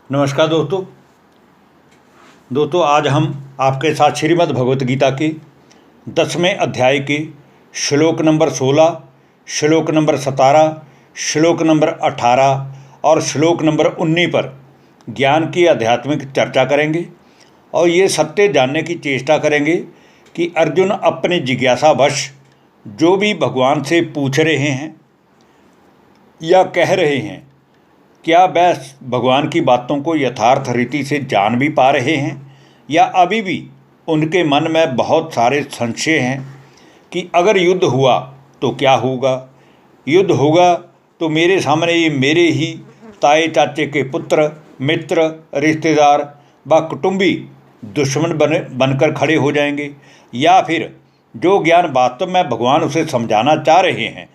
नमस्कार दोस्तों आज हम आपके साथ श्रीमद् भगवत गीता के 10वें अध्याय के श्लोक नंबर 16, श्लोक नंबर 17, श्लोक नंबर 18 और श्लोक नंबर 19 पर ज्ञान की आध्यात्मिक चर्चा करेंगे और ये सत्य जानने की चेष्टा करेंगे कि अर्जुन अपने जिज्ञासावश जो भी भगवान से पूछ रहे हैं या कह रहे हैं, क्या वह भगवान की बातों को यथार्थ रीति से जान भी पा रहे हैं या अभी भी उनके मन में बहुत सारे संशय हैं कि अगर युद्ध हुआ तो क्या होगा, युद्ध होगा तो मेरे सामने ये मेरे ही ताए चाचे के पुत्र, मित्र, रिश्तेदार व कुटुंबी दुश्मन बनकर खड़े हो जाएंगे, या फिर जो ज्ञान वास्तव में भगवान उसे समझाना चाह रहे हैं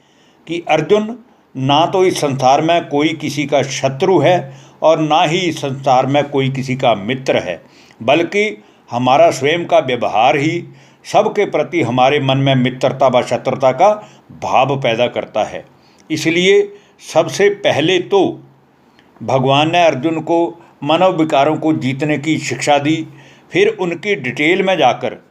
कि अर्जुन, ना तो इस संसार में कोई किसी का शत्रु है और ना ही इस संसार में कोई किसी का मित्र है, बल्कि हमारा स्वयं का व्यवहार ही सबके प्रति हमारे मन में मित्रता व शत्रुता का भाव पैदा करता है। इसलिए सबसे पहले तो भगवान ने अर्जुन को मानव विकारों को जीतने की शिक्षा दी, फिर उनकी डिटेल में जाकर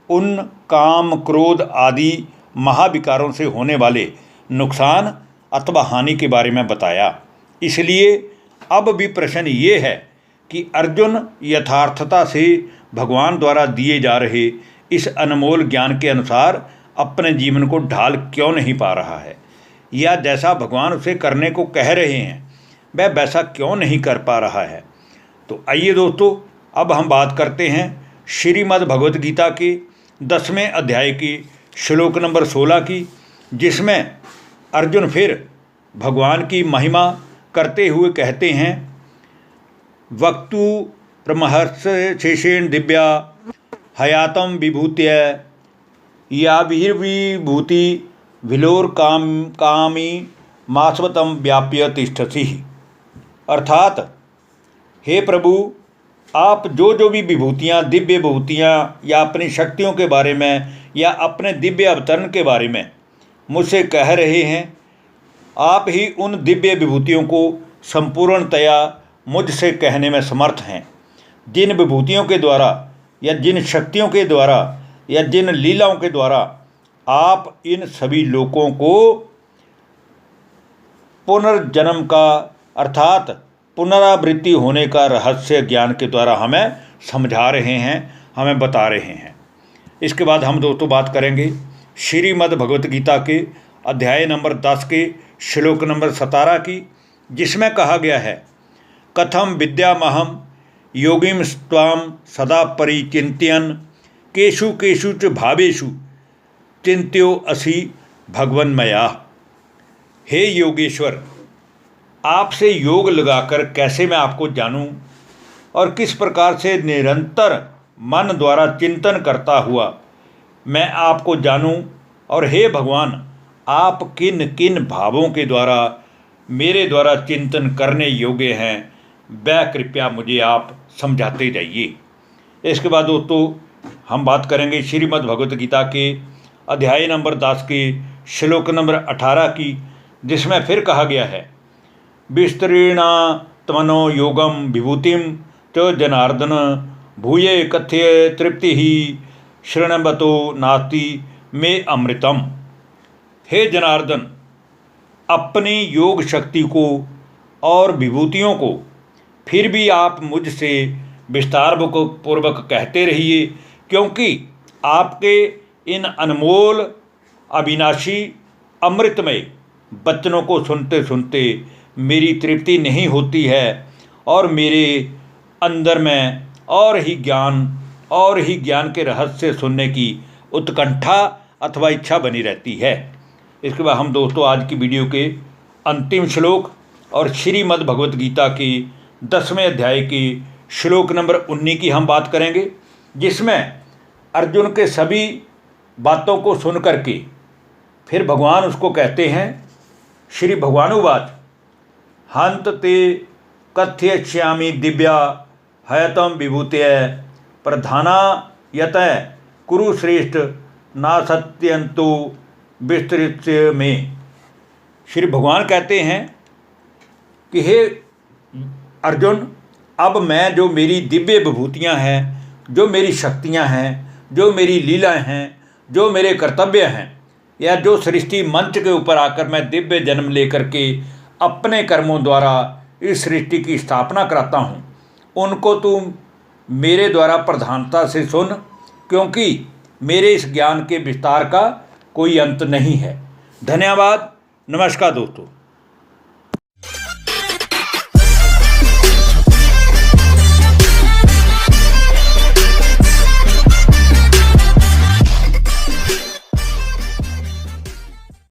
उन काम, क्रोध आदि महाविकारों से होने वाले नुकसान अथवा हानि के बारे में बताया। इसलिए अब भी प्रश्न ये है कि अर्जुन यथार्थता से भगवान द्वारा दिए जा रहे इस अनमोल ज्ञान के अनुसार अपने जीवन को ढाल क्यों नहीं पा रहा है, या जैसा भगवान उसे करने को कह रहे हैं वह वैसा क्यों नहीं कर पा रहा है। तो आइए दोस्तों, अब हम बात करते हैं श्रीमद् भगवत गीता के 10वें अध्याय के श्लोक नंबर 16 की, जिसमें अर्जुन फिर भगवान की महिमा करते हुए कहते हैं, वक्तु प्रमहर्ष शेषेण दिव्या हयातम विभूत्य याभिर्विभूति विलोर कामी मास्वतम व्याप्य तिष्ठसि। अर्थात, हे प्रभु, आप जो भी विभूतियाँ, दिव्य विभूतियाँ या अपनी शक्तियों के बारे में या अपने दिव्य अवतरण के बारे में मुझसे कह रहे हैं, आप ही उन दिव्य विभूतियों को संपूर्णतया मुझसे कहने में समर्थ हैं। जिन विभूतियों के द्वारा या जिन शक्तियों के द्वारा या जिन लीलाओं के द्वारा आप इन सभी लोगों को पुनर्जन्म का अर्थात पुनरावृत्ति होने का रहस्य ज्ञान के द्वारा हमें समझा रहे हैं, हमें बता रहे हैं। इसके बाद हम दोस्तों बात करेंगे श्रीमद् भगवत गीता के अध्याय नंबर 10 के श्लोक नंबर 17 की, जिसमें कहा गया है, कथम विद्यामहम योगिम त्वाम सदा परिचिंत्यन केषु केषु च भावेषु चिंत्यो असि भगवन मया। हे योगेश्वर, आपसे योग लगाकर कैसे मैं आपको जानूं और किस प्रकार से निरंतर मन द्वारा चिंतन करता हुआ मैं आपको जानूं, और हे भगवान, आप किन किन भावों के द्वारा मेरे द्वारा चिंतन करने योग्य हैं, वह कृपया मुझे आप समझाते जाइए। इसके बाद दोस्तों हम बात करेंगे श्रीमद् भगवत गीता के अध्याय नंबर 10 के श्लोक नंबर 18 की, जिसमें फिर कहा गया है, विस्तृणा तमनो योगम विभूतिम च जनार्दन भूये कथ्य तृप्ति ही शृण्वतो नास्ति में अमृतम। हे जनार्दन, अपनी योग शक्ति को और विभूतियों को फिर भी आप मुझसे विस्तार पूर्वक कहते रहिए, क्योंकि आपके इन अनमोल अविनाशी अमृतमय वचनों को सुनते सुनते मेरी तृप्ति नहीं होती है और मेरे अंदर में और ही ज्ञान के रहस्य सुनने की उत्कंठा अथवा इच्छा बनी रहती है। इसके बाद हम दोस्तों आज की वीडियो के अंतिम श्लोक और श्रीमद् भगवत गीता के 10वें अध्याय के श्लोक नंबर 19 की हम बात करेंगे, जिसमें अर्जुन के सभी बातों को सुन करके फिर भगवान उसको कहते हैं, श्री भगवानुवाच, हंत ते कथयिष्यामि दिव्या हयतम विभूतय प्रधाना यत कुरु श्रेष्ठ नासत्यंतो विस्तृत्य में। श्री भगवान कहते हैं कि हे अर्जुन, अब मैं जो मेरी दिव्य विभूतियाँ हैं, जो मेरी शक्तियाँ हैं, जो मेरी लीलाएँ हैं, जो मेरे कर्तव्य हैं, या जो सृष्टि मंच के ऊपर आकर मैं दिव्य जन्म लेकर के अपने कर्मों द्वारा इस सृष्टि की स्थापना कराता हूँ, उनको तू मेरे द्वारा प्रधानता से सुन, क्योंकि मेरे इस ज्ञान के विस्तार का कोई अंत नहीं है। धन्यवाद। नमस्कार दोस्तों।